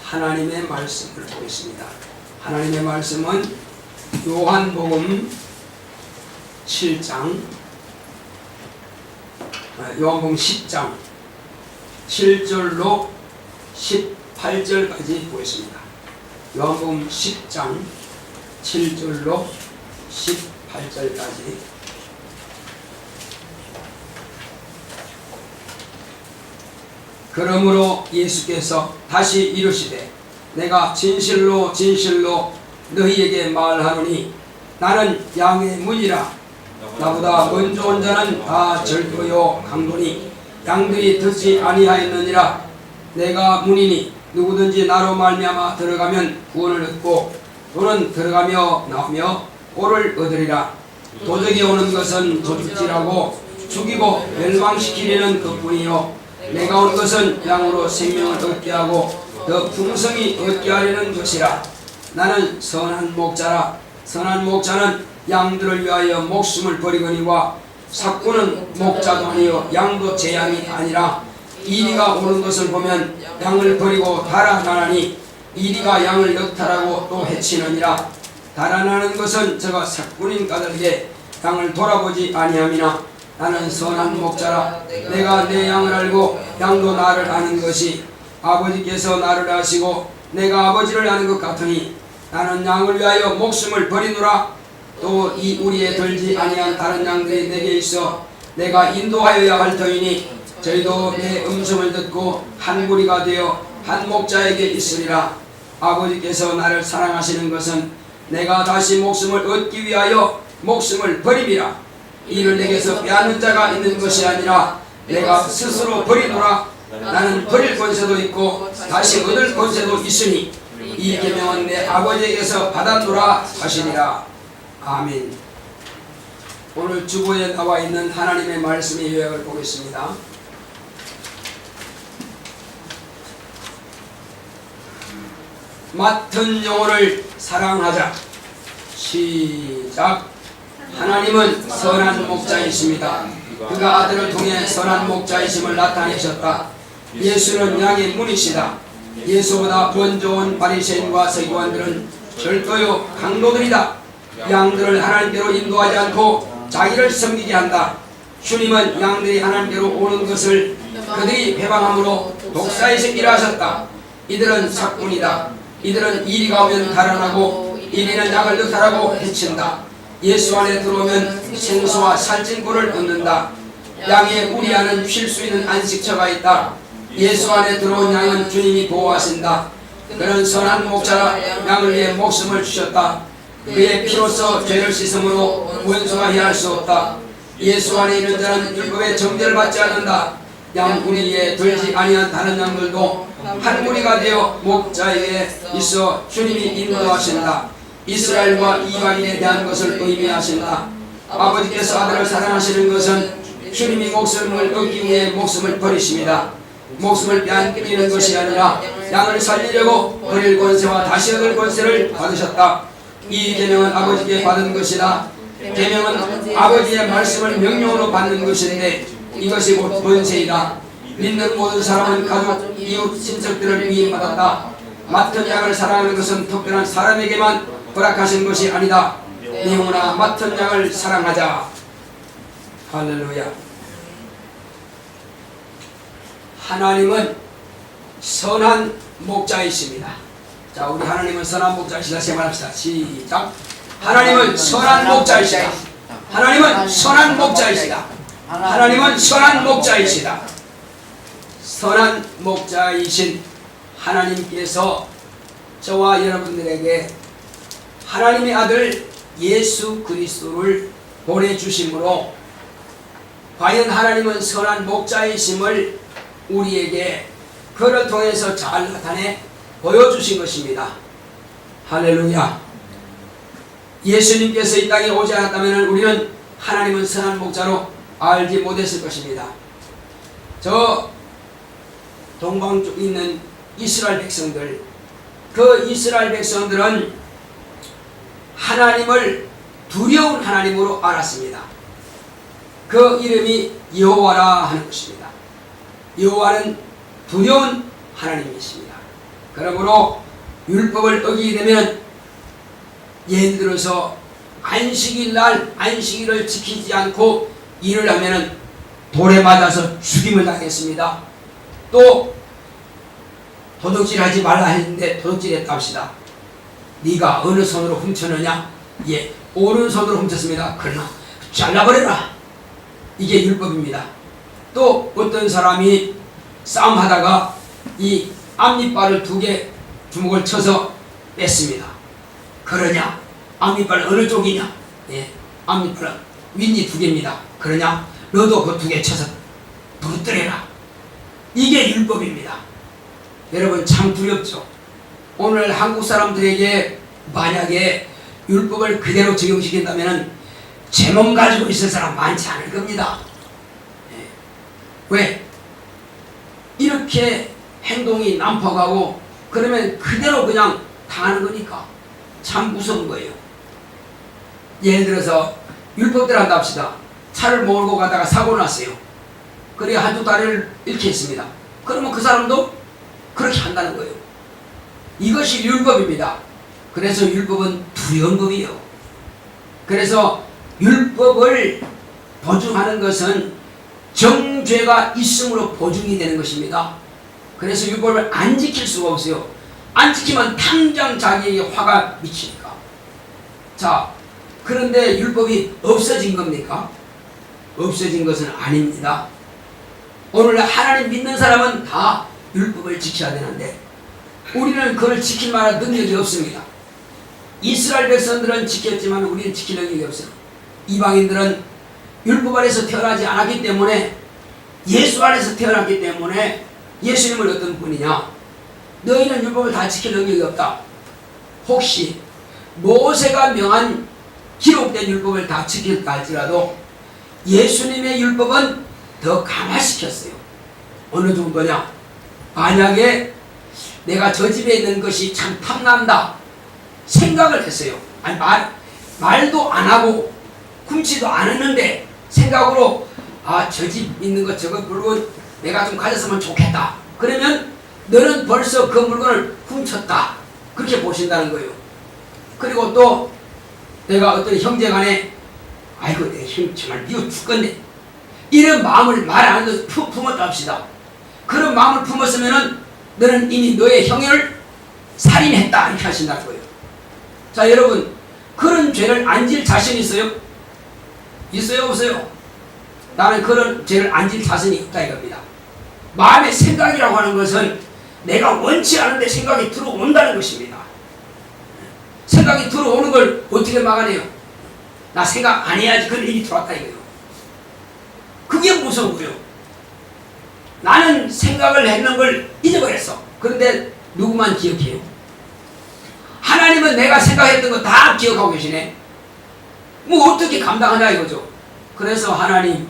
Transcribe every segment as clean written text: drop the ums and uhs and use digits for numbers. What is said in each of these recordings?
하나님의 말씀을 보겠습니다. 하나님의 말씀은 요한복음 10장 7절로 18절까지 보겠습니다. 요한복음 10장 7절로 18절까지. 그러므로 예수께서 다시 이르시되 내가 진실로 진실로 너희에게 말하노니 나는 양의 문이라. 나보다 먼저 온 자는 다 절도요 강도니 양들이 듣지 아니하였느니라. 내가 문이니 누구든지 나로 말미암아 들어가면 구원을 얻고 또는 들어가며 나오며 꼴을 얻으리라. 도적이 오는 것은 도둑질하고 죽이고 멸망시키려는 것뿐이요 내가 온 것은 양으로 생명을 얻게 하고 더 풍성히 얻게 하려는 것이라. 나는 선한 목자라. 선한 목자는 양들을 위하여 목숨을 버리거니와 삭구는 목자도 아니요 양도 제 양이 아니라. 이리가 오는 것을 보면 양을 버리고 달아나니 이리가 양을 역탈하고 또 해치느니라. 달아나는 것은 저가 삭군인 까닭에 양을 돌아보지 아니함이나 나는 선한 목자라. 내가 내 양을 알고 양도 나를 아는 것이 아버지께서 나를 아시고 내가 아버지를 아는 것 같으니 나는 양을 위하여 목숨을 버리노라. 또 이 우리에 들지 아니한 다른 양들이 내게 있어 내가 인도하여야 할 터이니 저희도 내 음성을 듣고 한 무리가 되어 한 목자에게 있으리라. 아버지께서 나를 사랑하시는 것은 내가 다시 목숨을 얻기 위하여 목숨을 버림이라. 이를 내게서 빼앗는 자가 있는 것이 아니라 내가 스스로 버리노라. 나는 버릴 권세도 있고 다시 얻을 권세도 있으니 이 계명은 내 아버지에게서 받았노라 하시니라. 아멘. 오늘 주보에 나와 있는 하나님의 말씀의 요약을 보겠습니다. 맡은 영혼을 사랑하자. 시작. 하나님은 선한 목자이십니다. 그가 아들을 통해 선한 목자이심을 나타내셨다. 예수는 양의 문이시다. 예수보다 먼저 온 바리새인과 서기관들은 절도요 강도들이다. 양들을 하나님께로 인도하지 않고 자기를 섬기게 한다. 주님은 양들이 하나님께로 오는 것을 그들이 회방함으로 독사의 새끼라 하셨다. 이들은 삭군이다. 이들은 이리가 오면 달아나고 이리는 양을 역탈하고 해친다. 예수 안에 들어오면 생수와 살찐 꿀을 얻는다. 양의 우리 안은 쉴 수 있는 안식처가 있다. 예수 안에 들어온 양은 주님이 보호하신다. 그는 선한 목자라 양을 위해 목숨을 주셨다. 그의 피로써 죄를 씻음으로 원수가 해할 수 없다. 예수 안에 있는 자는 율법의 정죄를 받지 않는다. 양 우리에 들지 아니한 다른 양들도 한 무리가 되어 목자에게 있어 주님이 인도하신다. 이스라엘과 이방인에 대한 것을 의미하신다. 아버지께서 아들을 사랑하시는 것은 주님이 목숨을 얻기 위해 목숨을 버리십니다. 목숨을 빼앗기는 것이 아니라 양을 살리려고 버릴 권세와 다시 얻을 권세를 받으셨다. 이 계명은 아버지께 받은 것이다. 계명은 아버지의 말씀을 명령으로 받는 것인데 이것이 곧 권세이다. 믿는 모든 사람은 가족, 이웃, 친척들을 위임받았다. 맡은 양을 사랑하는 것은 특별한 사람에게만 허락하신 것이 아니다. 영혼아 맡은 양을 사랑하자. 할렐루야. 하나님은 선한 목자이십니다. 자, 우리 하나님은 선한 목자이시다. 제말합시다. 시작. 하나님은 선한 목자이시다. 하나님은 선한 목자이시다. 하나님은 선한 목자이시다. 선한 목자이신 하나님께서 저와 여러분들에게 하나님의 아들 예수 그리스도를 보내주심으로 과연 하나님은 선한 목자이심을 우리에게 그를 통해서 잘 나타내 보여주신 것입니다. 할렐루야. 예수님께서 이 땅에 오지 않았다면 우리는 하나님은 선한 목자로 알지 못했을 것입니다. 저 동방 쪽에 있는 이스라엘 백성들, 그 이스라엘 백성들은 하나님을 두려운 하나님으로 알았습니다. 그 이름이 여호와라 하는 것입니다. 여호와는 두려운 하나님이십니다. 그러므로 율법을 어기게 되면 예를 들어서 안식일 날 안식일을 지키지 않고 일을 하면은 돌에 맞아서 죽임을 당했습니다. 또 도둑질 하지 말라 했는데 도둑질했다 합시다. 네가 어느 손으로 훔쳤느냐? 예, 오른손으로 훔쳤습니다. 그러나 잘라버려라. 이게 율법입니다. 또 어떤 사람이 싸움하다가 이 앞니빨을 2개 주먹을 쳐서 뺐습니다. 그러냐? 앞니빨은 어느 쪽이냐? 예, 앞니빨은 윗니 2개입니다. 그러냐? 너도 그 2개 쳐서 부러뜨려라. 이게 율법입니다. 여러분 참 두렵죠? 오늘 한국 사람들에게 만약에 율법을 그대로 적용시킨다면 제 몸 가지고 있을 사람 많지 않을 겁니다. 예. 왜? 이렇게 행동이 난폭하고 그러면 그대로 그냥 당하는 거니까 참 무서운 거예요. 예를 들어서 율법대로 한다 합시다. 차를 몰고 가다가 사고 났어요. 그래 한쪽 다리를 잃게 했습니다. 그러면 그 사람도 그렇게 한다는 거예요. 이것이 율법입니다. 그래서 율법은 두려운 법이에요. 그래서 율법을 보증하는 것은 정죄가 있음으로 보증이 되는 것입니다. 그래서 율법을 안 지킬 수가 없어요. 안 지키면 당장 자기에게 화가 미치니까. 자, 그런데 율법이 없어진 겁니까? 없어진 것은 아닙니다. 오늘 하나님 믿는 사람은 다 율법을 지켜야 되는데 우리는 그걸 지킬 만한 능력이 없습니다. 이스라엘 백성들은 지켰지만 우리는 지킬 능력이 없어요. 이방인들은 율법 안에서 태어나지 않았기 때문에 예수 안에서 태어났기 때문에 예수님은 어떤 분이냐? 너희는 율법을 다 지킬 능력이 없다. 혹시 모세가 명한 기록된 율법을 다 지켰다 할지라도 예수님의 율법은 더 강화시켰어요. 어느 정도냐? 만약에 내가 저 집에 있는 것이 참 탐난다 생각을 했어요. 아니 말도 안 하고 훔치도 안 했는데 생각으로 저 집 있는 것 저거 물건 내가 좀 가졌으면 좋겠다. 그러면 너는 벌써 그 물건을 훔쳤다. 그렇게 보신다는 거예요. 그리고 또 내가 어떤 형제간에 아이고 내 힘 정말 미워 죽겠네. 이런 마음을 말 안 해도 품었다 합시다. 그런 마음을 품었으면은 너는 이미 너의 형을 살인했다 이렇게 하신다는 거예요. 자 여러분 그런 죄를 안 질 자신 있어요? 있어요 없어요? 나는 그런 죄를 안 질 자신이 없다 이겁니다. 마음의 생각이라고 하는 것은 내가 원치 않은데 생각이 들어온다는 것입니다. 생각이 들어오는 걸 어떻게 막아내요? 나 생각 안 해야지 그런 일이 들어왔다 이거예요. 그게 무서운 거예요. 나는 생각을 했는 걸 잊어버렸어. 그런데 누구만 기억해요? 하나님은 내가 생각했던 거 다 기억하고 계시네. 뭐 어떻게 감당하냐 이거죠. 그래서 하나님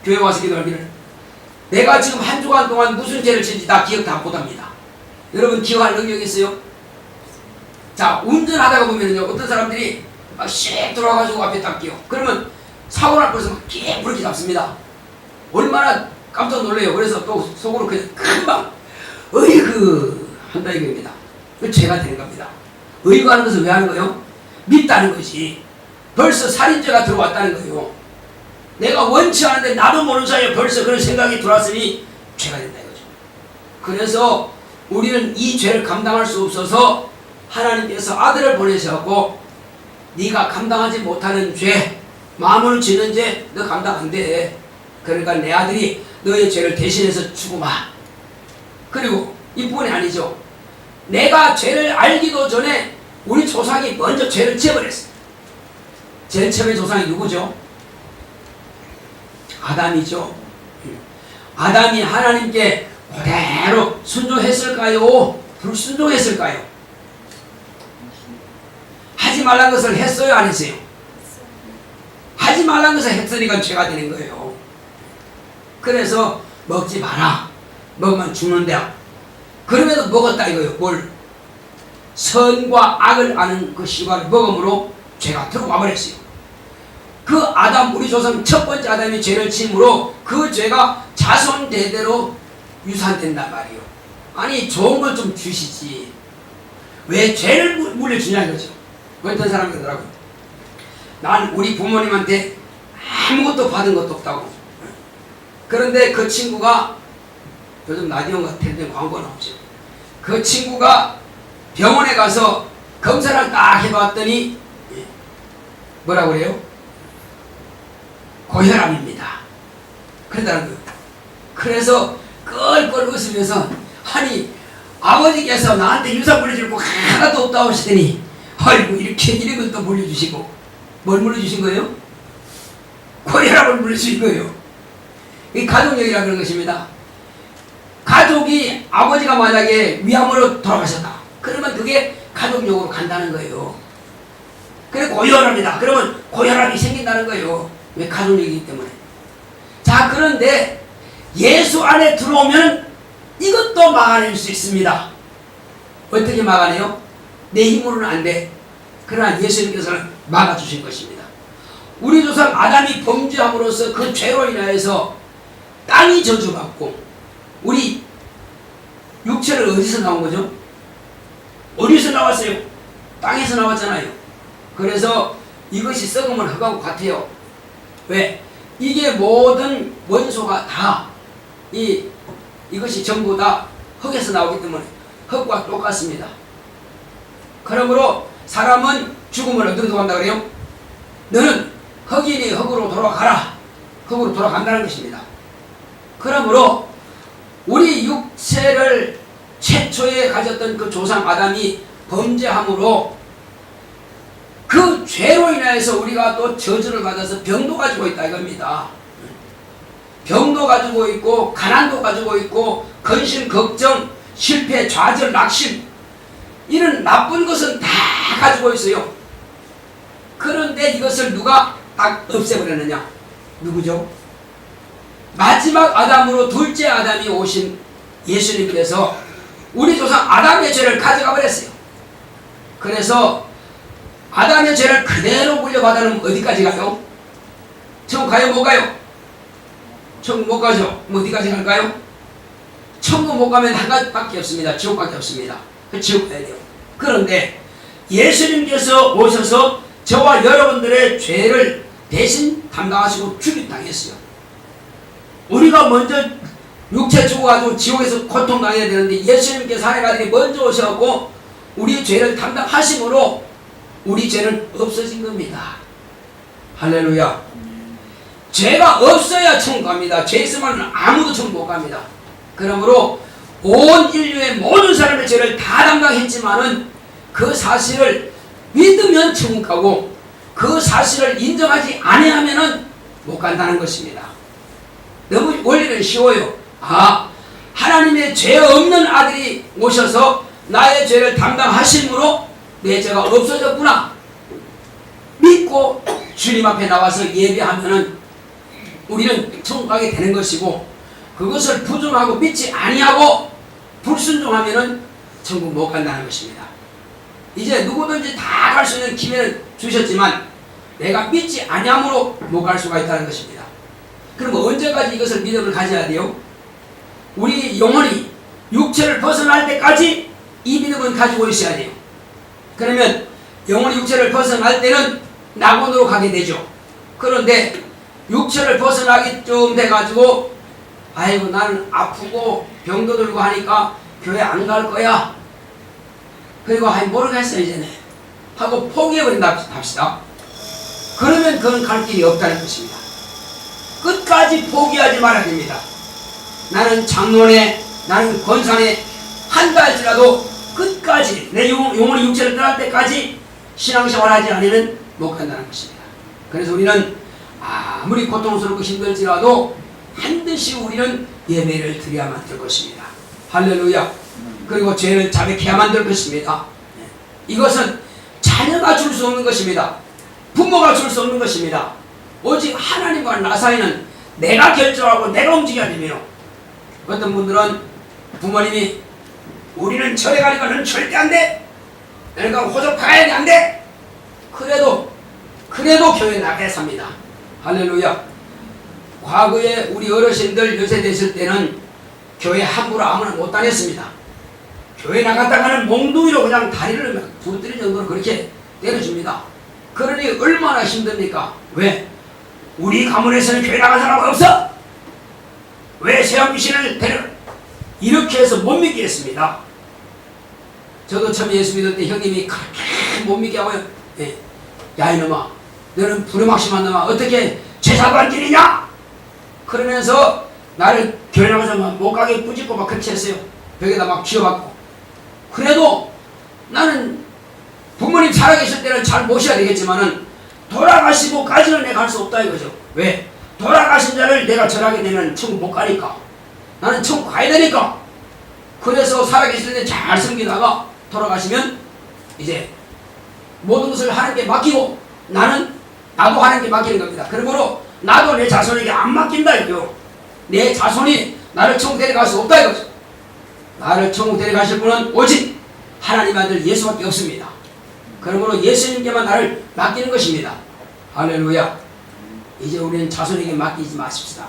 교회 와서 기도하기를 내가 지금 한 주간 동안 무슨 죄를 지은지 다 기억 다 못합니다. 여러분 기억할 능력이 있어요? 자 운전하다가 보면요 어떤 사람들이 막 씩 들어와가지고 앞에 딱 끼요. 그러면 사고 날 뻔해서 막 깨부르게 잡습니다. 얼마나 깜짝 놀래요. 그래서 또 속으로 그냥 금방 어이구 한다 이겁니다. 그 죄가 되는 겁니다. 어이구 하는 것은 왜 하는 거예요? 믿다는 것이 벌써 살인죄가 들어왔다는 거예요. 내가 원치 않은데 나도 모르는 사이에 벌써 그런 생각이 들어왔으니 죄가 된다 이거죠. 그래서 우리는 이 죄를 감당할 수 없어서 하나님께서 아들을 보내셔갖고 네가 감당하지 못하는 죄 마음을 지는 죄 너 감당 안 돼. 그러니까 내 아들이 너의 죄를 대신해서 죽으마. 그리고 이뿐이 아니죠. 내가 죄를 알기도 전에 우리 조상이 먼저 죄를 지어버렸어요. 제일 처음에 조상이 누구죠? 아담이죠. 아담이 하나님께 그대로 순종했을까요? 불순종했을까요? 하지 말란 것을 했어요? 안 했어요? 하지 말란 것을 했으니까 죄가 되는 거예요. 그래서 먹지 마라. 먹으면 죽는다. 그럼에도 먹었다 이거예요. 뭘? 선과 악을 아는 그 씨발을 먹음으로 죄가 들어와 버렸어요. 그 아담 우리 조상 첫 번째 아담이 죄를 지음으로 그 죄가 자손 대대로 유산된단 말이에요. 아니 좋은 걸 좀 주시지 왜 죄를 물려주냐 이거죠. 어떤 사람이 그러더라고요. 난 우리 부모님한테 아무것도 받은 것도 없다고. 그런데 그 친구가 요즘 라디오가 텔레비전 광고 나오죠. 그 친구가 병원에 가서 검사를 딱 해봤더니 뭐라고 그래요? 고혈압입니다. 그러다는 거예요. 그래서 껄껄 웃으면서 아니 아버지께서 나한테 유산 물려줄 거 하나도 없다고 하시더니 아이고 이렇게 이런 걸 또 물려주시고 뭘 물려주신 거예요? 고혈압을 물려주신 거예요. 이 가족력이라 그런 것입니다. 가족이 아버지가 만약에 위암으로 돌아가셨다. 그러면 그게 가족력으로 간다는 거예요. 그래 고혈압이다. 그러면 고혈압이 생긴다는 거예요. 왜? 가족력이기 때문에. 자 그런데 예수 안에 들어오면 이것도 막아낼 수 있습니다. 어떻게 막아내요? 내 힘으로는 안 돼. 그러나 예수님께서는 막아주신 것입니다. 우리 조상 아담이 범죄함으로써 그 죄로 인하여서 땅이 저주받고 우리 육체를 어디서 나온 거죠? 어디서 나왔어요? 땅에서 나왔잖아요. 그래서 이것이 썩으면 흙하고 같아요. 왜? 이게 모든 원소가 다 이것이 전부 다 흙에서 나오기 때문에 흙과 똑같습니다. 그러므로 사람은 죽음을 어디로 돌아간다 그래요? 너는 흙이니 흙으로 돌아가라. 흙으로 돌아간다는 것입니다. 그러므로 우리 육체를 최초에 가졌던 그 조상 아담이 범죄함으로 그 죄로 인해서 우리가 또 저주를 받아서 병도 가지고 있다 이겁니다. 병도 가지고 있고 가난도 가지고 있고 근심, 걱정, 실패, 좌절, 낙심 이런 나쁜 것은 다 가지고 있어요. 그런데 이것을 누가 딱 없애버렸느냐? 누구죠? 마지막 아담으로 둘째 아담이 오신 예수님께서 우리 조상 아담의 죄를 가져가 버렸어요. 그래서 아담의 죄를 그대로 물려받으면 어디까지 가요? 천국 가요? 못 가요? 천국 못 가죠? 어디까지 갈까요? 천국 못 가면 한 가지밖에 없습니다. 지옥밖에 없습니다. 지옥 가야 돼요. 그런데 예수님께서 오셔서 저와 여러분들의 죄를 대신 담당하시고 죽임당했어요. 우리가 먼저 육체 죽어가지고 지옥에서 고통당해야 되는데 예수님께서 하나님 아들이 먼저 오셔서 우리의 죄를 담당하심으로 우리 죄는 없어진 겁니다. 할렐루야. 죄가 없어야 천국 갑니다. 죄 있으면 아무도 천국 못 갑니다. 그러므로 온 인류의 모든 사람의 죄를 다 담당했지만은 그 사실을 믿으면 천국 가고 그 사실을 인정하지 아니하면은 못 간다는 것입니다. 너무 원리는 쉬워요. 하나님의 죄 없는 아들이 오셔서 나의 죄를 담당하심으로 내 죄가 없어졌구나 믿고 주님 앞에 나와서 예배하면은 우리는 천국 가게 되는 것이고 그것을 부정하고 믿지 아니하고 불순종하면은 천국 못 간다는 것입니다. 이제 누구든지 다 갈 수 있는 기회를 주셨지만 내가 믿지 아니함으로 못 갈 수가 있다는 것입니다. 그럼 언제까지 이것을 믿음을 가져야 돼요? 우리 영혼이 육체를 벗어날 때까지 이 믿음은 가지고 있어야 돼요. 그러면 영혼이 육체를 벗어날 때는 낙원으로 가게 되죠. 그런데 육체를 벗어나기 좀 돼가지고 아이고 나는 아프고 병도 들고 하니까 교회 안 갈 거야. 그리고 모르겠어 이제는 하고 포기해버린다 합시다. 그러면 그건 갈 길이 없다는 것입니다. 끝까지 포기하지 말아야 됩니다. 나는 장로네 나는 권사네 한다 할지라도 끝까지 내 영혼이 육체를 떠날 때까지 신앙생활하지 않으면 못 간다는 것입니다. 그래서 우리는 아무리 고통스럽고 힘들지라도 반드시 우리는 예배를 드려야만 될 것입니다. 할렐루야. 그리고 죄를 자백해야만 될 것입니다. 이것은 자녀가 줄 수 없는 것입니다. 부모가 줄 수 없는 것입니다. 오직 하나님과 나 사이는 내가 결정하고 내가 움직여야 되며 어떤 분들은 부모님이 우리는 절에 가니까 너는 절대 안 돼. 너네가 호적 가야 돼 안 돼. 그래도 교회 나가야 삽니다. 할렐루야. 과거에 우리 어르신들 연세 됐을 때는 교회 함부로 아무나 못 다녔습니다. 교회 나갔다가는 몽둥이로 그냥 다리를 막 부러뜨릴 정도로 그렇게 때려줍니다. 그러니 얼마나 힘듭니까? 왜? 우리 가문에서는 교회 나간 사람 없어? 왜 세왕귀신을 데려? 이렇게 해서 못 믿게 했습니다. 저도 처음 예수 믿을 때 형님이 그렇게 못 믿게 하고요. 예. 야 이놈아, 너는 부르막심한 놈아, 어떻게 제사관 길이냐? 그러면서 나를 교회 나가서 못 가게 꾸짖고 막 그렇게 했어요. 벽에다 막 쥐어박고. 그래도 나는 부모님 살아계실 때는 잘 모셔야 되겠지만은 돌아가시고까지는 내가 갈 수 없다 이거죠. 왜? 돌아가신 자를 내가 절하게 되면 천국 못 가니까. 나는 천국 가야 되니까. 그래서 살아계실 때 잘 섬기다가 돌아가시면 이제 모든 것을 하나님께 맡기고 나도 하나님께 맡기는 겁니다. 그러므로 나도 내 자손에게 안 맡긴다 이거요. 내 자손이 나를 천국 데려갈 수 없다 이거죠. 나를 천국 데려가실 분은 오직 하나님 아들 예수밖에 없습니다. 그러므로 예수님께만 나를 맡기는 것입니다. 할렐루야. 이제 우리는 자손에게 맡기지 마십시다.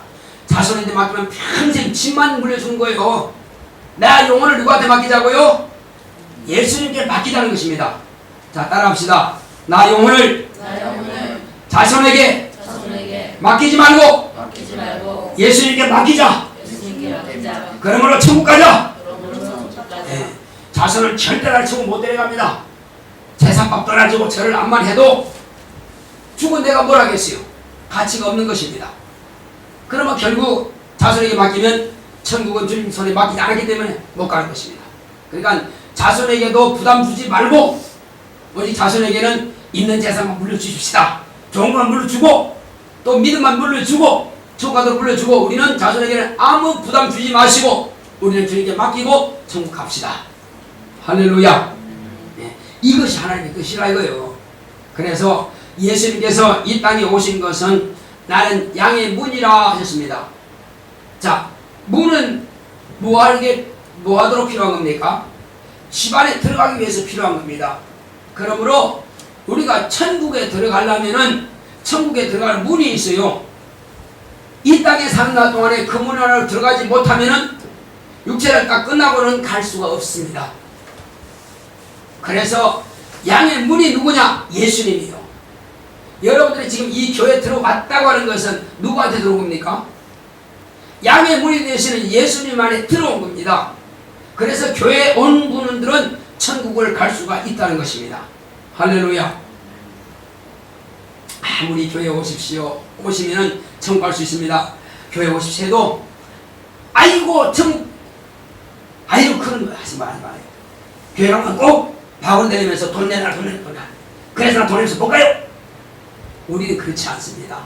자손한테 맡기면 평생 집만 물려주는 거예요. 나 영혼을 누구한테 맡기자고요? 예수님께 맡기자는 것입니다. 자, 따라합시다. 나 영혼을 자손에게 맡기지 말고 예수님께 맡기자. 그러므로 천국 가자. 네. 자손을 절대 날 천국 못 데려갑니다. 제사밥 떠나주고 절을 암만 해도 죽은 내가 뭘 하겠어요? 가치가 없는 것입니다. 그러면 결국 자손에게 맡기면 천국은 주님 손에 맡기지 않았기 때문에 못 가는 것입니다. 그러니까 자손에게도 부담 주지 말고 오직 자손에게는 있는 재산만 물려주십시다. 좋은 것만 물려주고 또 믿음만 물려주고 천국가도 물려주고 우리는 자손에게는 아무 부담 주지 마시고 우리는 주님께 맡기고 천국 갑시다. 할렐루야. 네. 이것이 하나님의 뜻이라 이거예요. 그래서 예수님께서 이 땅에 오신 것은 나는 양의 문이라 하셨습니다. 자, 문은 뭐하도록 필요한 겁니까? 집안에 들어가기 위해서 필요한 겁니다. 그러므로 우리가 천국에 들어가려면은 천국에 들어갈 문이 있어요. 이 땅에 사는 날 동안에 그 문 안으로 들어가지 못하면은 육체를 딱 끝나고는 갈 수가 없습니다. 그래서 양의 문이 누구냐? 예수님이요. 여러분들이 지금 이 교회에 들어왔다고 하는 것은 누구한테 들어온 겁니까? 양의 문이 되시는 예수님 안에 들어온 겁니다. 그래서 교회에 온 분들은 천국을 갈 수가 있다는 것입니다. 할렐루야. 아무리 교회에 오시면은 천국 갈 수 있습니다. 교회에 오십시오 해도 아이고 천국 아이고 그런 거 하지 말아요. 교회 가면 꼭 박원 내리면서 돈 내놔 그래서 나 돈 내면서 못 가요. 우리는 그렇지 않습니다.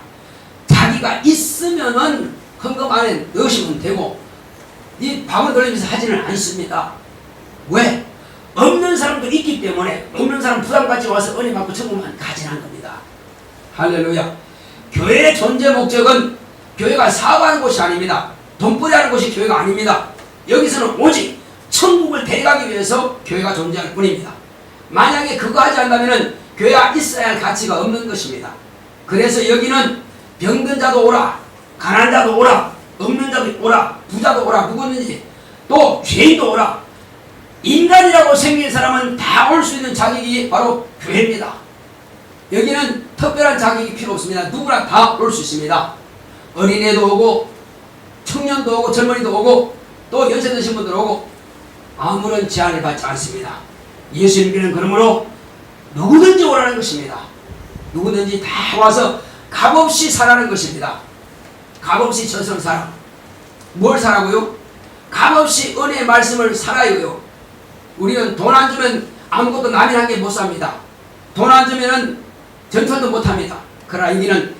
자기가 있으면은 헌금 안에 넣으시면 되고 이 박원 돌리면서 하지는 않습니다. 왜? 없는 사람도 있기 때문에 없는 사람 부담받지 와서 은혜 받고 천국만 가지는 겁니다. 할렐루야. 교회의 존재 목적은 교회가 사업하는 곳이 아닙니다. 돈벌이 하는 곳이 교회가 아닙니다. 여기서는 오직 천국을 데려가기 위해서 교회가 존재할 뿐입니다. 만약에 그거 하지 않다면 교회가 있어야 할 가치가 없는 것입니다. 그래서 여기는 병든 자도 오라, 가난한 자도 오라, 없는 자도 오라, 부자도 오라, 누구든지 또 죄인도 오라. 인간이라고 생긴 사람은 다 올 수 있는 자격이 바로 교회입니다. 여기는 특별한 자격이 필요 없습니다. 누구나 다 올 수 있습니다. 어린애도 오고 청년도 오고 젊은이도 오고 또 연세 드신 분들 오고 아무런 제한을 받지 않습니다. 예수님께는 그러므로 누구든지 오라는 것입니다. 누구든지 다 와서 값없이 살라는 것입니다. 값없이 저선 살아. 뭘 살라고요? 값없이 은혜의 말씀을 살아요. 우리는 돈 안 주면 아무것도 남이 한 게 못 삽니다. 돈 안 주면은 전천도 못 합니다. 그러나 여기는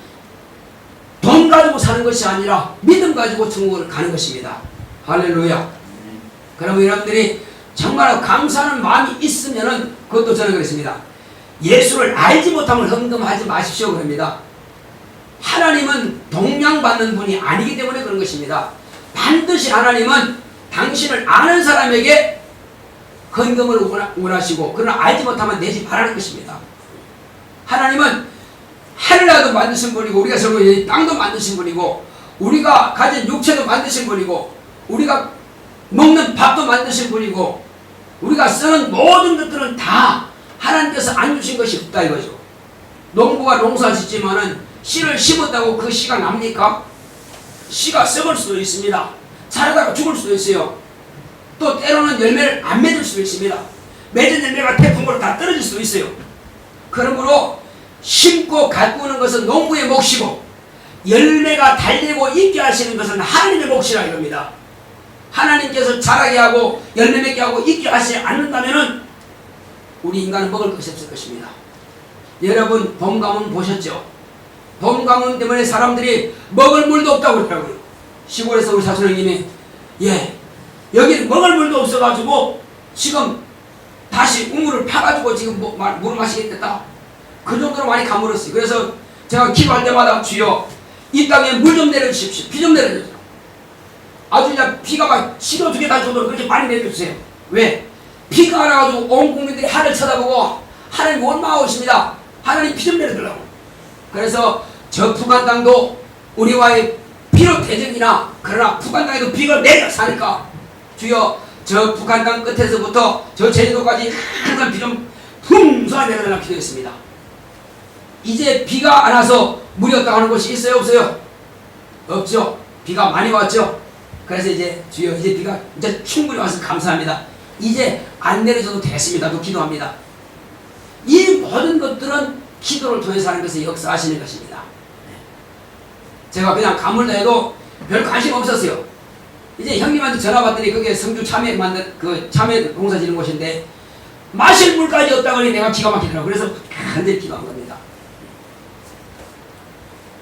돈 가지고 사는 것이 아니라 믿음 가지고 천국을 가는 것입니다. 할렐루야. 그러면 여러분들이 정말 감사하는 마음이 있으면은 그것도 저는 그랬습니다. 예수를 알지 못하면 헌금하지 마십시오 그럽니다. 하나님은 동양받는 분이 아니기 때문에 그런 것입니다. 반드시 하나님은 당신을 아는 사람에게 헌금을 원하시고 그러나 알지 못하면 내지 말라는 것입니다. 하나님은 하늘나라도 만드신 분이고 우리가 살고 있는 땅도 만드신 분이고 우리가 가진 육체도 만드신 분이고 우리가 먹는 밥도 만드신 분이고 우리가 쓰는 모든 것들은 다 하나님께서 안 주신 것이 없다 이거죠. 농부가 농사 짓지만은 씨를 심었다고 그 씨가 납니까? 씨가 썩을 수도 있습니다. 자라다가 죽을 수도 있어요. 또 때로는 열매를 안 맺을 수도 있습니다. 맺은 열매가 태풍으로 다 떨어질 수도 있어요. 그러므로 심고 가꾸는 것은 농부의 몫이고 열매가 달리고 있게 하시는 것은 하나님의 몫이라 이겁니다. 하나님께서 자라게 하고 열매 맺게 하고 있게 하시지 않는다면 우리 인간은 먹을 것이 없을 것입니다. 여러분 봄 가뭄 보셨죠? 봄 가뭄 때문에 사람들이 먹을 물도 없다고 그러더라고요. 시골에서 우리 사촌형님이 여기는 먹을 물도 없어가지고 지금 다시 우물을 파가지고 지금 물을 마시겠다. 그 정도로 많이 가물었어요. 그래서 제가 기도할 때마다 주여 이 땅에 물 좀 내려주십시오. 비 좀 내려주세요. 아주 그냥 비가 막 시도 두 개 달 정도로 그렇게 많이 내려주세요. 왜? 비가 안 와가지고 온 국민들이 하늘 쳐다보고 하나님 원망하고 있습니다. 하나님 비 좀 내려달라고. 그래서 저 북한 땅도 우리와의 비록 대적이나 그러나 북한 땅에도 비가 내려 사니까 주여 저 북한 땅 끝에서부터 저 제주도까지 항상 비 좀 풍성하게 내려달라고 기도했습니다. 이제 비가 안 와서 물이 없다고 하는 곳이 있어요 없어요? 없죠. 비가 많이 왔죠. 그래서 이제 주여 이제 비가 이제 충분히 와서 감사합니다. 이제 안 내려줘도 됐습니다. 또 기도합니다. 이 모든 것들은 기도를 통해서 하는 것을 역사하시는 것입니다. 제가 그냥 가물다 해도 별 관심 없었어요. 이제 형님한테 전화 받더니 그게 성주 참외 만든 그 참외 농사 지는 곳인데 마실 물까지 없다고 하니 내가 기가 막히더라고. 그래서 간절히 기도한 겁니다.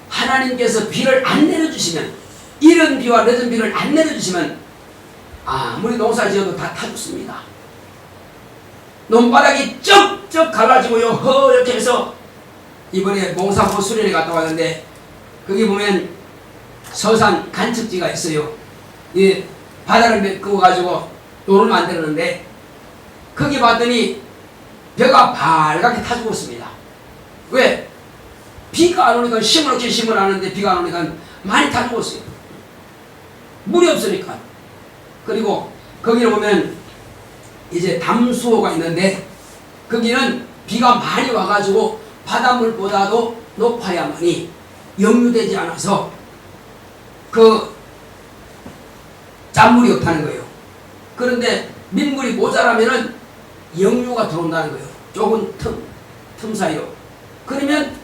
하나님께서 비를 안 내려주시면 이른 비와 늦은 비를 안 내려주시면 아무리 농사 지어도 다 타죽습니다. 논바닥이 쩍쩍 갈라지고요 허옇게 해서 이번에 몽사포 수련회 갔다 왔는데 거기 보면 서산 간척지가 있어요. 이 바다를 메꿔가지고 논을 만들었는데 거기 봤더니 벼가 빨갛게 타 죽었습니다. 왜? 비가 안 오니까 심어놓긴 심어놨는데 비가 안 오니까 많이 타 죽었어요. 물이 없으니까. 그리고 거기를 보면 이제 담수호가 있는데 거기는 비가 많이 와가지고 바닷물보다도 높아야만이 역류되지 않아서 그 짠물이 없다는 거예요. 그런데 민물이 모자라면은 역류가 들어온다는 거예요. 조금 틈 사이로. 그러면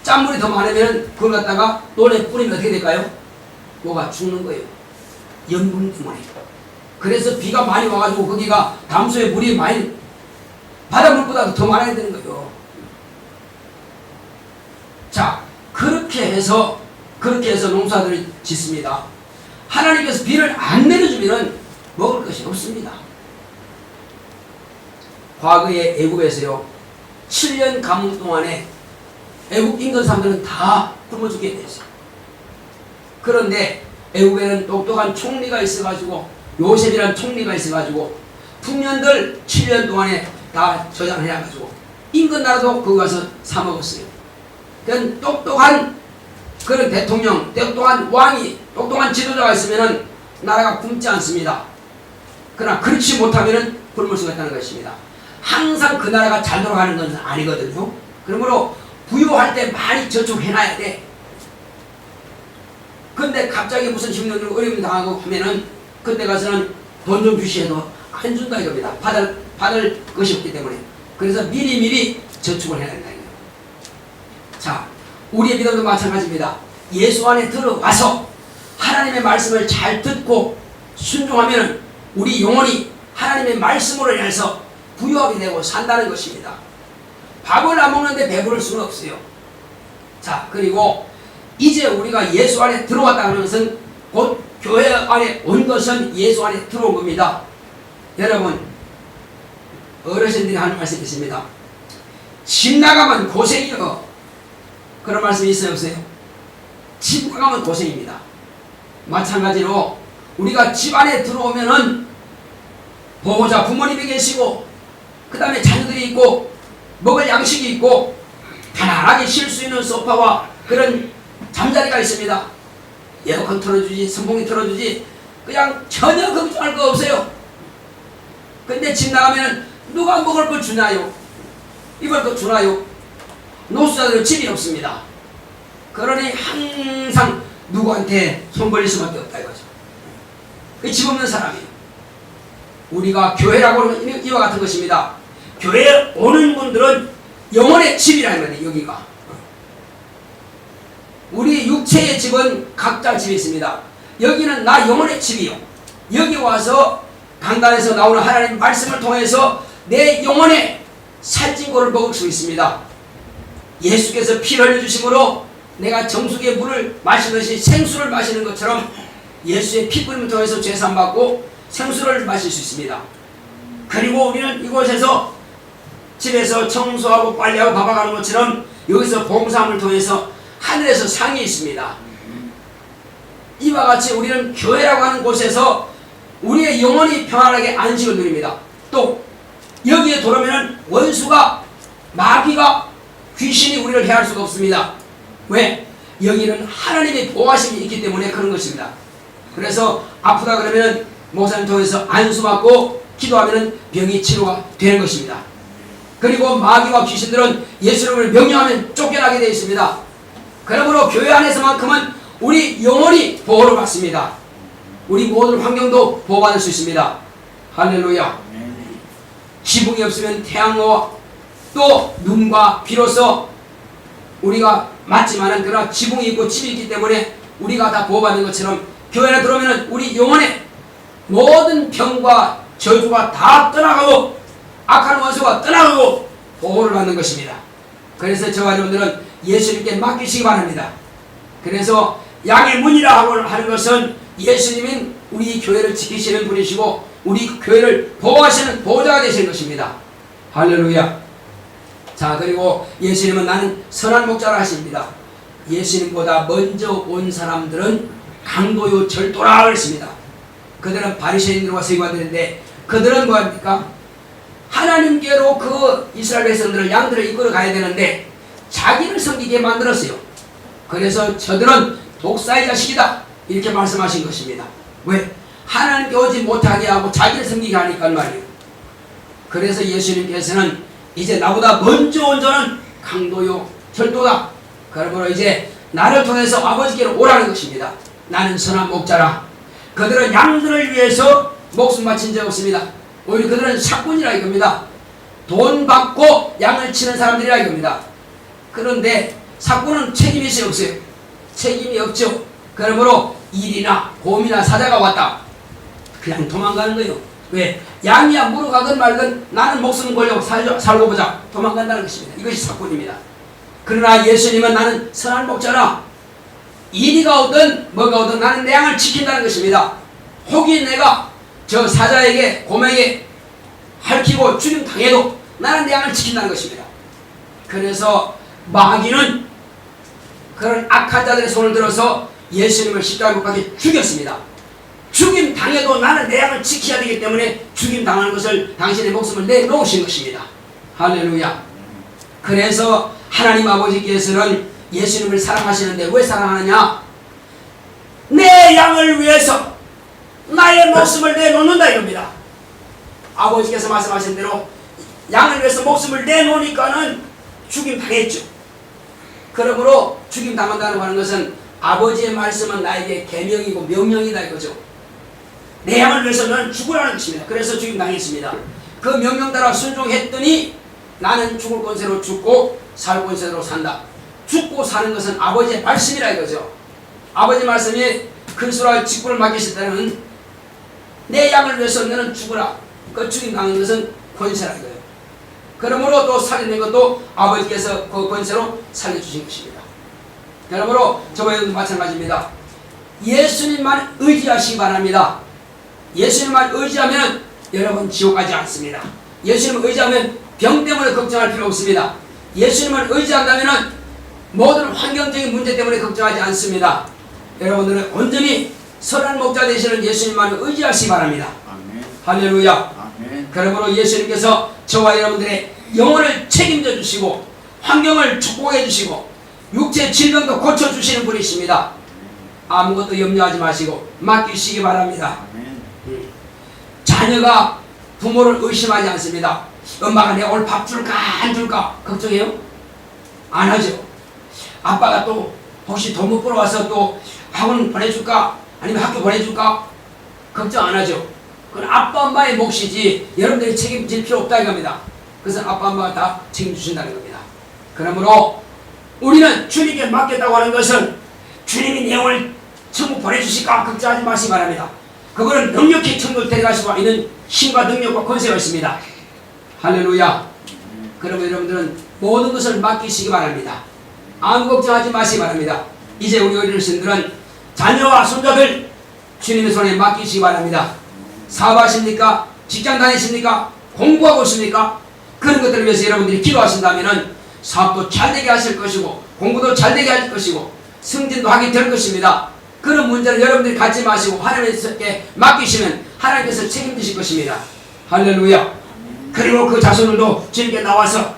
짠물이 더 많으면 그걸 갖다가 논에 뿌리면 어떻게 될까요? 뭐가 죽는 거예요. 염분 때문에. 그래서 비가 많이 와가지고 거기가 담수에 물이 많이 바닷물보다 더 많아야 되는 거예요. 자, 그렇게 해서 농사들을 짓습니다. 하나님께서 비를 안 내려주면 먹을 것이 없습니다. 과거에 애굽에서요 7년 가뭄 동안에 애굽 인근 사람들은 다 굶어 죽게 됐어요. 그런데 애굽에는 똑똑한 총리가 있어가지고 요셉이라는 총리가 있어가지고 풍년들 7년 동안에 다 저장해가지고 인근 나라도 거기 가서 사 먹었어요. 그런 똑똑한 그런 대통령, 똑똑한 왕이, 똑똑한 지도자가 있으면은 나라가 굶지 않습니다. 그러나 그렇지 못하면은 굶을 수가 있다는 것입니다. 항상 그 나라가 잘 돌아가는 것은 아니거든요. 그러므로 부유할 때 많이 저축해놔야 돼. 근데 갑자기 무슨 힘든 어려움이 당하고 하면은 그때 가서는 돈 좀 주시해도 안 준다 이겁니다. 받을 것이 없기 때문에. 그래서 미리미리 저축을 해야 된다. 자, 우리의 믿음도 마찬가지입니다. 예수 안에 들어와서 하나님의 말씀을 잘 듣고 순종하면 우리 영혼이 하나님의 말씀으로 인해서 부유하게 되고 산다는 것입니다. 밥을 안 먹는데 배부를 수는 없어요. 자, 그리고 이제 우리가 예수 안에 들어왔다는 것은 곧 교회 안에 온 것은 예수 안에 들어온 겁니다. 여러분, 어르신들이 하는 말씀이 있습니다. 집 나가면 고생이요. 그런 말씀이 있어요 없어요? 집 나가면 고생입니다. 마찬가지로 우리가 집 안에 들어오면은 보호자 부모님이 계시고 그 다음에 자녀들이 있고 먹을 양식이 있고 편안하게 쉴 수 있는 소파와 그런 잠자리가 있습니다. 에어컨 틀어주지 선풍기 틀어주지 그냥 전혀 걱정할 거 없어요. 근데 집 나가면 누가 먹을 걸 주나요? 입을 걸 주나요? 노숙자들은 집이 없습니다. 그러니 항상 누구한테 손 벌릴 수밖에 없다 이거죠. 그 집 없는 사람이에요. 우리가 교회라고 하는 이와 같은 것입니다. 교회에 오는 분들은 영혼의 집이라는 거예요. 여기가 우리 육체의 집은 각자 집이 있습니다. 여기는 나 영혼의 집이요. 여기 와서 강단에서 나오는 하나님 말씀을 통해서 내 영혼의 살찐 거를 먹을 수 있습니다. 예수께서 피를 흘려주심으로 내가 정수기의 물을 마시듯이 생수를 마시는 것처럼 예수의 피 뿌림을 통해서 죄산받고 생수를 마실 수 있습니다. 그리고 우리는 이곳에서 집에서 청소하고 빨래하고 밥아가는 것처럼 여기서 봉사함을 통해서 하늘에서 상이 있습니다. 이와 같이 우리는 교회라고 하는 곳에서 우리의 영혼이 평안하게 안식을 누립니다. 또 여기에 돌아오면 원수가 마귀가 귀신이 우리를 해할 수가 없습니다. 왜? 여기는 하나님의 보호하심이 있기 때문에 그런 것입니다. 그래서 아프다 그러면 목사님 통해서 안수받고 기도하면 병이 치료가 되는 것입니다. 그리고 마귀와 귀신들은 예수님을 명령하면 쫓겨나게 되어 있습니다. 그러므로 교회 안에서만큼은 우리 영혼이 보호를 받습니다. 우리 모든 환경도 보호받을 수 있습니다. 할렐루야. 지붕이 없으면 태양과 또 눈과 비로소 우리가 맞지만은 그러나 지붕이 있고 집이 있기 때문에 우리가 다 보호받는 것처럼 교회에 들어오면 우리 영혼의 모든 병과 저주가 다 떠나가고 악한 원수가 떠나가고 보호를 받는 것입니다. 그래서 저와 여러분들은 예수님께 맡기시기 바랍니다. 그래서 양의 문이라 하는 것은 예수님은 우리 교회를 지키시는 분이시고 우리 교회를 보호하시는 보호자가 되시는 것입니다. 할렐루야. 자, 그리고 예수님은 나는 선한 목자라 하십니다. 예수님보다 먼저 온 사람들은 강도요 절도라 그랬습니다. 그들은 바리새인들과 서기관들인데 그들은 뭐합니까? 하나님께로 그 이스라엘 백성들을 양들을 이끌어 가야 되는데 자기를 섬기게 만들었어요. 그래서 저들은 독사의 자식이다 이렇게 말씀하신 것입니다. 왜? 하나님께 오지 못하게 하고 자기를 섬기게 하니까 말이에요. 그래서 예수님께서는 이제 나보다 먼저 온 자는 강도요 절도다. 그러므로 이제 나를 통해서 아버지께로 오라는 것입니다. 나는 선한 목자라. 그들은 양들을 위해서 목숨 바친 적 없습니다. 오히려 그들은 사꾼이라 이겁니다. 돈 받고 양을 치는 사람들이라 이겁니다. 그런데 사꾼은 책임이 없어요. 책임이 없죠. 그러므로 일이나 곰이나 사자가 왔다. 그냥 도망가는 거예요. 왜? 양이야 물어가든 말든 나는 목숨 걸려고 살고 보자. 도망간다는 것입니다. 이것이 사꾼입니다. 그러나 예수님은 나는 선한 목자라. 이리가 오든 뭐가 오든 나는 내 양을 지킨다는 것입니다. 혹이 내가 저 사자에게 곰에게 핥히고 죽임 당해도 나는 내 양을 지킨다는 것입니다. 그래서 마귀는 그런 악한 자들의 손을 들어서 예수님을 십자가에 못 박혀 죽였습니다. 죽임 당해도 나는 내 양을 지켜야 되기 때문에 죽임 당하는 것을 당신의 목숨을 내놓으신 것입니다. 할렐루야. 그래서 하나님 아버지께서는 예수님을 사랑하시는데 왜 사랑하느냐? 내 양을 위해서 나의 목숨을 내놓는다 이겁니다. 아버지께서 말씀하신 대로 양을 위해서 목숨을 내놓으니까는 죽임 당했죠. 그러므로 죽임 당한다고 하는 것은 아버지의 말씀은 나에게 계명이고 명령이다 이거죠. 내 양을 위해서는 죽으라는 것입니다. 그래서 죽임 당했습니다. 그 명령 따라 순종했더니 나는 죽을 권세로 죽고 살 권세로 산다. 죽고 사는 것은 아버지의 말씀이라 이거죠. 아버지 말씀이 근수라 직분을 맡기셨다는 내 양을 위해서 너는 죽으라. 그 죽임 당하는 것은 권세라 이거예요. 그러므로 또 살려낸 것도 아버지께서 그 권세로 살려주신 것입니다. 그러므로 저와 여러분도 마찬가지입니다. 예수님만 의지하시기 바랍니다. 예수님만 의지하면 여러분 지옥 가지 않습니다. 예수님을 의지하면 병 때문에 걱정할 필요 없습니다. 예수님을 의지한다면 모든 환경적인 문제 때문에 걱정하지 않습니다. 여러분들은 온전히 선한 목자 되시는 예수님만을 의지하시기 바랍니다. 아멘. 할렐루야. 아멘. 그러므로 예수님께서 저와 여러분들의 영혼을 책임져 주시고 환경을 축복해 주시고 육체 질병도 고쳐주시는 분이십니다. 아무것도 염려하지 마시고 맡기시기 바랍니다. 자녀가 부모를 의심하지 않습니다. 엄마가 내가 오늘 밥 줄까 안 줄까 걱정해요? 안 하죠. 아빠가 또 혹시 돈 못 벌어와서 또 학원 보내줄까 아니면 학교 보내줄까 걱정 안 하죠. 그건 아빠 엄마의 몫이지 여러분들이 책임질 필요 없다 이겁니다. 그래서 아빠 엄마가 다 책임주신다는 겁니다. 그러므로 우리는 주님께 맡겼다고 하는 것은 주님이 내 오늘 천국 보내주실까 걱정하지 마시기 바랍니다. 그거는 능력히 천국을 데려가실 수 있는 힘과 능력과 권세가 있습니다. 할렐루야. 그러면 여러분들은 모든 것을 맡기시기 바랍니다. 아무 걱정하지 마시기 바랍니다. 이제 우리 어르신들은 자녀와 손자들 주님의 손에 맡기시기 바랍니다. 사업하십니까? 직장 다니십니까? 공부하고 있습니까? 그런 것들을 위해서 여러분들이 기도하신다면 사업도 잘되게 하실 것이고 공부도 잘되게 할 것이고 승진도 하게 될 것입니다. 그런 문제를 여러분들이 갖지 마시고 하나님께 맡기시면 하나님께서 책임지실 것입니다. 할렐루야. 그리고 그 자손들도 주님께 나와서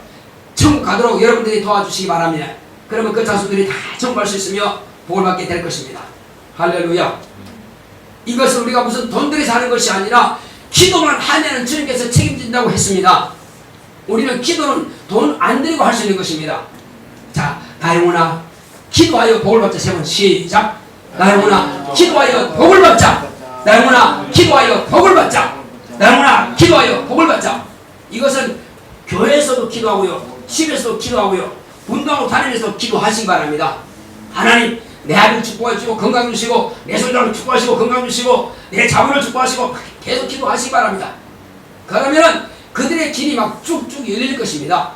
천국 가도록 여러분들이 도와주시기 바랍니다. 그러면 그 자손들이 다 천국 갈 수 있으며 복을 받게 될 것입니다. 할렐루야. 이것은 우리가 무슨 돈 들여서 하는 것이 아니라 기도만 하면 주님께서 책임진다고 했습니다. 우리는 기도는 돈 안 들이고 할 수 있는 것입니다. 자, 나 영혼아 기도하여 복을 받자. 세 번 시작. 나 영혼아 기도하여 복을 받자. 나 영혼아 기도하여 복을 받자. 나 영혼아 기도하여 복을 받자. 이것은 교회에서도 기도하고요, 집에서도 기도하고요, 운동하고 다니면서 기도하시기 바랍니다. 하나님 내 아들 축복하시고 건강 주시고 내 손자를 축복하시고 건강 주시고 내 자손을 축복하시고 계속 기도하시기 바랍니다. 그러면은 그들의 길이 막 쭉쭉 열릴 것입니다.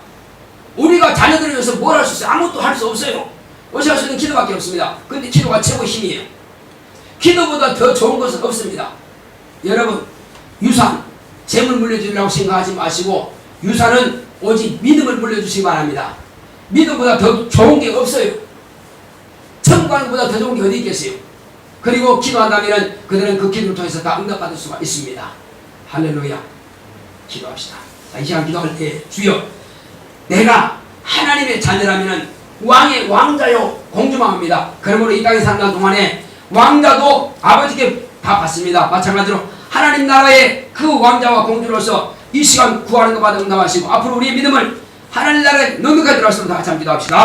우리가 자녀들을 위해서 뭘 할 수 있어요? 아무것도 할 수 없어요. 오직 할 수 있는 기도밖에 없습니다. 근데 기도가 최고 힘이에요. 기도보다 더 좋은 것은 없습니다. 여러분, 유산, 재물 물려주려고 생각하지 마시고 유산은 오직 믿음을 물려주시기 바랍니다. 믿음보다 더 좋은 게 없어요. 천국보다 더 좋은 게 어디 있겠어요? 그리고 기도한다면 그들은 그 기도를 통해서 다 응답받을 수가 있습니다. 할렐루야. 기도합시다. 자, 이 시간 기도할 때 주여 내가 하나님의 자녀라면 왕의 왕자요 공주마입니다. 그러므로 이 땅에 사는 동안에 왕자도 아버지께 다 받습니다. 마찬가지로 하나님 나라의 그 왕자와 공주로서 이 시간 구하는 것마다 응답하시고 앞으로 우리의 믿음을 하나님 나라에 넉넉하게 들어갈 수 있도록 다 같이 기도합시다.